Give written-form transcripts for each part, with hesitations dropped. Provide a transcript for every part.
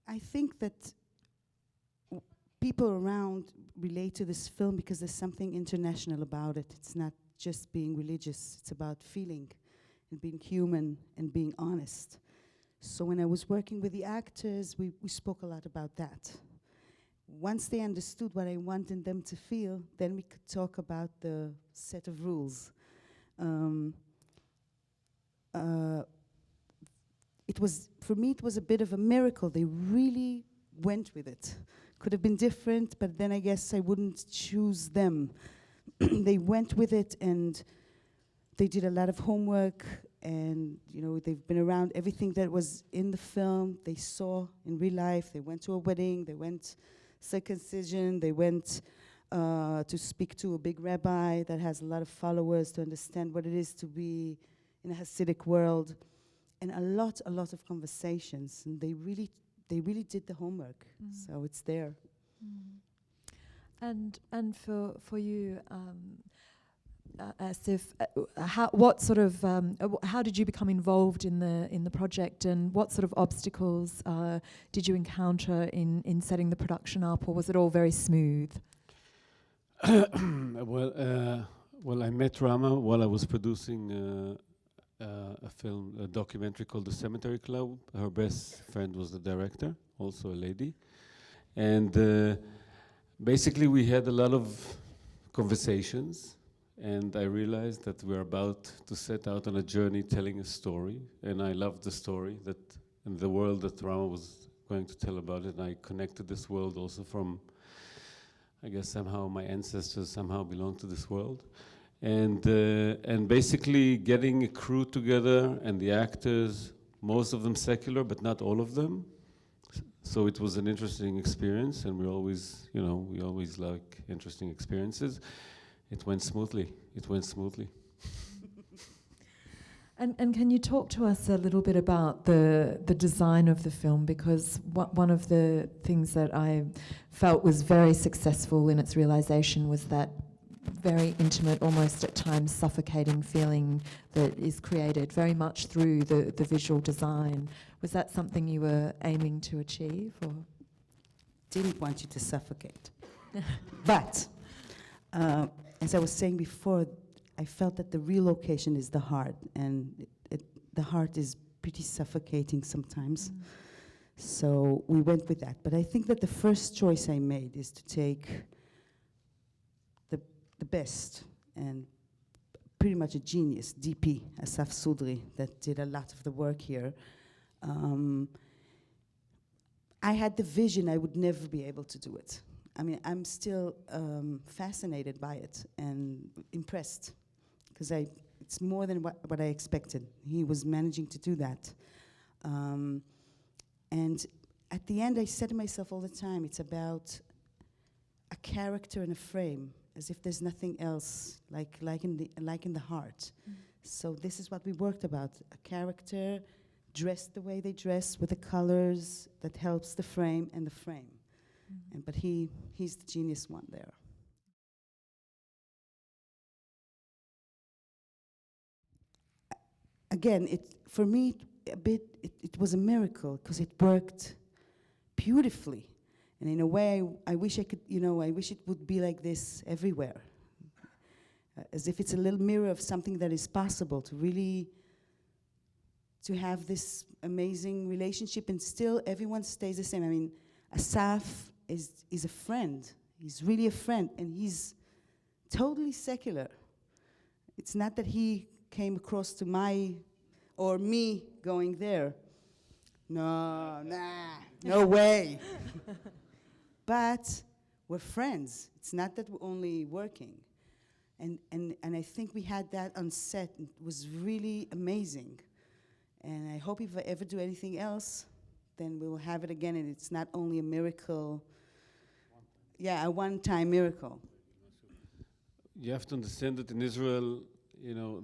I think that people around relate to this film because there's something international about it. It's not just being religious, it's about feeling and being human and being honest. So when I was working with the actors, we spoke a lot about that. Once they understood what I wanted them to feel, then we could talk about the set of rules. It was, for me, it was a bit of a miracle. They really went with it. Could have been different, but then I guess I wouldn't choose them. They went with it, and they did a lot of homework, and they've been around everything that was in the film. They saw in real life. They went to a wedding. They went circumcision. They went to speak to a big rabbi that has a lot of followers to understand what it is to be in a Hasidic world, and a lot of conversations. And they really did the homework. So it's there. And for you, Asif, how did you become involved in the project, and what sort of obstacles did you encounter in setting the production up, or was it all very smooth? Well, I met Rama while I was producing a documentary called The Cemetery Club. Her best friend was the director, also a lady. And basically we had a lot of conversations, and I realized that we're about to set out on a journey telling a story, and I loved the story and the world that Rama was going to tell about it, and I connected this world also from, I guess somehow my ancestors somehow belong to this world. And basically getting a crew together, and the actors, most of them secular, but not all of them. So it was an interesting experience, and we always like interesting experiences. It went smoothly. And can you talk to us a little bit about the design of the film? Because one of the things that I felt was very successful in its realization was that very intimate, almost at times suffocating feeling that is created very much through the visual design. Was that something you were aiming to achieve, or? Didn't want you to suffocate. But as I was saying before, I felt that the real location is the heart, and the heart is pretty suffocating sometimes. So we went with that. But I think that the first choice I made is to take the best and pretty much a genius, DP, Asaf Sudri, that did a lot of the work here. I had the vision I would never be able to do it. I mean, I'm still fascinated by it and impressed, because it's more than what I expected. He was managing to do that. And at the end, I said to myself all the time, it's about a character in a frame, as if there's nothing else, like in the heart. So this is what we worked about: a character dressed the way they dress, with the colors that helps the frame and the frame. But he's the genius one there. Again, for me, it was a miracle, because it worked beautifully. And in a way, I wish I could, I wish it would be like this everywhere. As if it's a little mirror of something that is possible, to have this amazing relationship, and still everyone stays the same. I mean, Asaf is a friend. He's really a friend, and he's totally secular. It's not that he came across to me going there. No way. But we're friends. It's not that we're only working. And I think we had that on set. It was really amazing. And I hope if I ever do anything else, then we will have it again, and it's not only a miracle. Yeah, a one-time miracle. You have to understand that in Israel,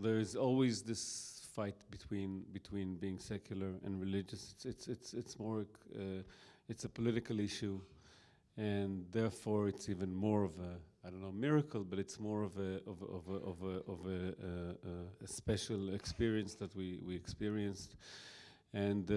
there is always this fight between being secular and religious. It's more it's a political issue, and therefore it's even more of a, I don't know, miracle, but it's more of a special experience that we experienced. And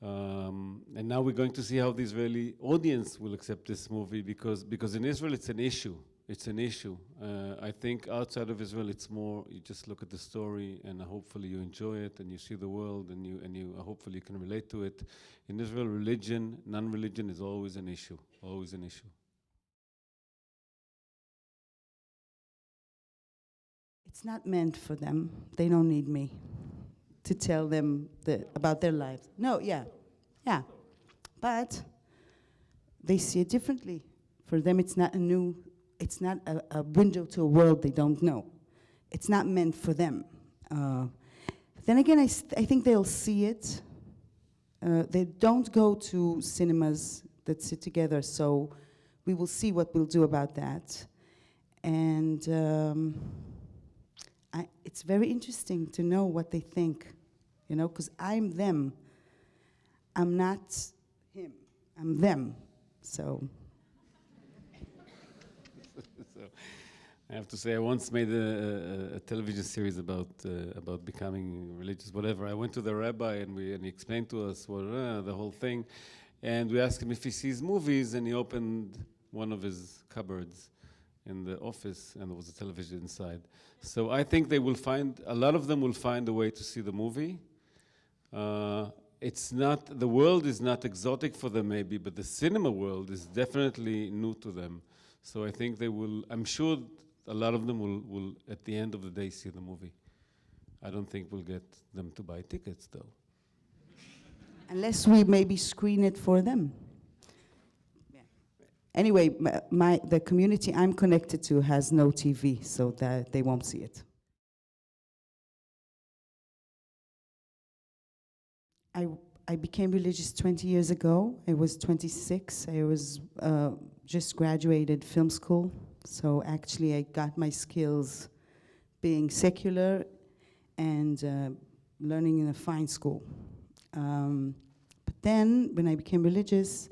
And now we're going to see how the Israeli audience will accept this movie, because in Israel it's an issue. It's an issue. I think outside of Israel it's more, you just look at the story and hopefully you enjoy it and you see the world and you hopefully you can relate to it. In Israel, religion, non-religion is always an issue, always an issue. It's not meant for them. They don't need me to tell them about their lives. No, yeah. But they see it differently. For them, it's not a window to a world they don't know. It's not meant for them. Then again, I think they'll see it. They don't go to cinemas that sit together, so we will see what we'll do about that. And it's very interesting to know what they think, because I'm them. I'm not him. I'm them. So I have to say, I once made a television series about becoming religious, whatever. I went to the rabbi and he explained to us the whole thing, and we asked him if he sees movies, and he opened one of his cupboards in the office, and there was a television inside. So I think a lot of them will find a way to see the movie. The world is not exotic for them maybe, but the cinema world is definitely new to them. So I think I'm sure a lot of them will at the end of the day see the movie. I don't think we'll get them to buy tickets though. Unless we maybe screen it for them. Anyway, the community I'm connected to has no TV, so that they won't see it. I became religious 20 years ago. I was 26. I was just graduated film school, so actually I got my skills being secular and learning in a fine school. But then, when I became religious,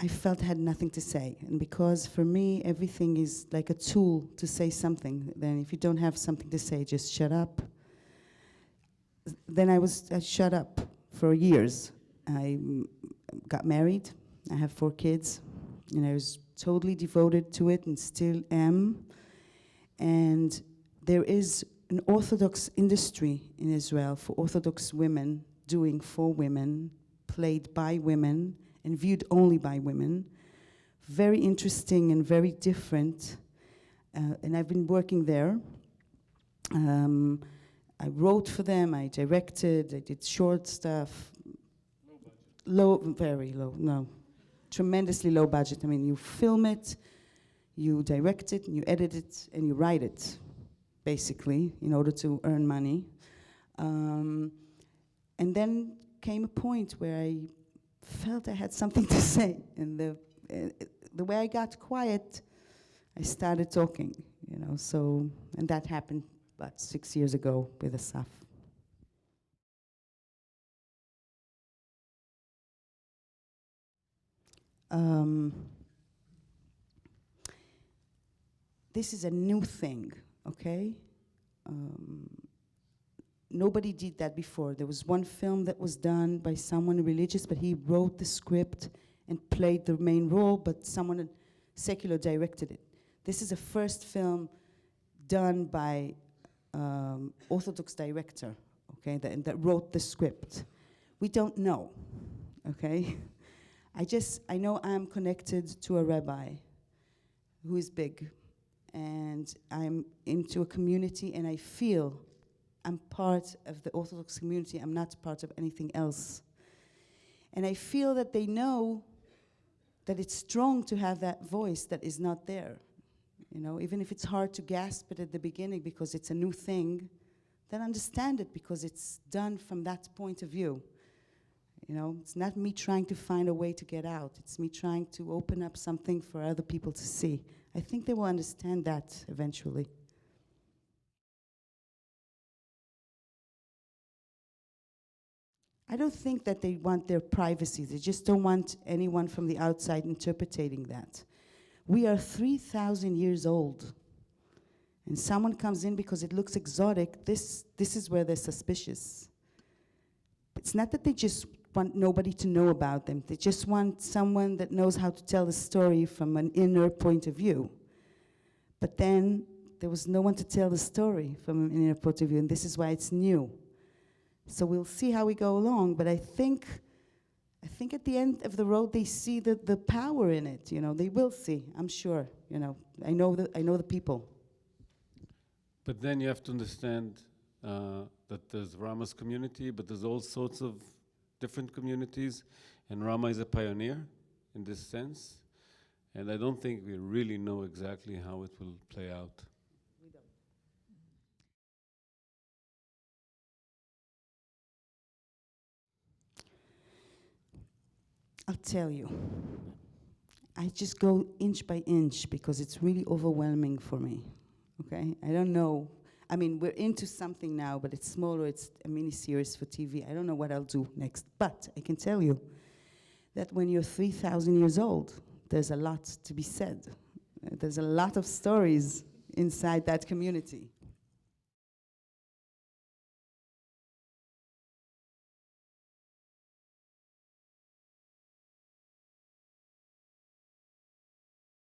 I felt I had nothing to say. And because for me, everything is like a tool to say something. Then if you don't have something to say, just shut up. Then I shut up for years. I got married. I have 4 kids. And I was totally devoted to it and still am. And there is an Orthodox industry in Israel for Orthodox women, doing for women, played by women, and viewed only by women. Very interesting and very different. And I've been working there. I wrote for them, I directed, I did short stuff. Very low, no. Tremendously low budget. I mean, you film it, you direct it, and you edit it, and you write it, basically, in order to earn money. And then came a point where I felt I had something to say, and the way I got quiet, I started talking, so, and that happened about 6 years ago with Asaf. This is a new thing, okay? Nobody did that before. There was one film that was done by someone religious, but he wrote the script and played the main role, but someone secular directed it. This is the first film done by Orthodox director, okay, that wrote the script. We don't know, okay? I know I'm connected to a rabbi who is big, and I'm into a community, and I feel I'm part of the Orthodox community. I'm not part of anything else. And I feel that they know that it's strong to have that voice that is not there. Even if it's hard to grasp it at the beginning because it's a new thing, then understand it because it's done from that point of view. It's not me trying to find a way to get out. It's me trying to open up something for other people to see. I think they will understand that eventually. I don't think that they want their privacy. They just don't want anyone from the outside interpreting that. We are 3,000 years old. And someone comes in because it looks exotic, this is where they're suspicious. It's not that they just want nobody to know about them. They just want someone that knows how to tell the story from an inner point of view. But then there was no one to tell the story from an inner point of view, and this is why it's new. So we'll see how we go along, but I think at the end of the road they see the power in it, you know, they will see, I'm sure, you know. I know the people. But then you have to understand that there's Rama's community, but there's all sorts of different communities, and Rama is a pioneer in this sense, and I don't think we really know exactly how it will play out. We don't. I'll tell you. I just go inch by inch because it's really overwhelming for me, okay? I don't know. I mean, we're into something now, but it's smaller, it's a mini-series for TV. I don't know what I'll do next, but I can tell you that when you're 3,000 years old, there's a lot to be said. There's a lot of stories inside that community.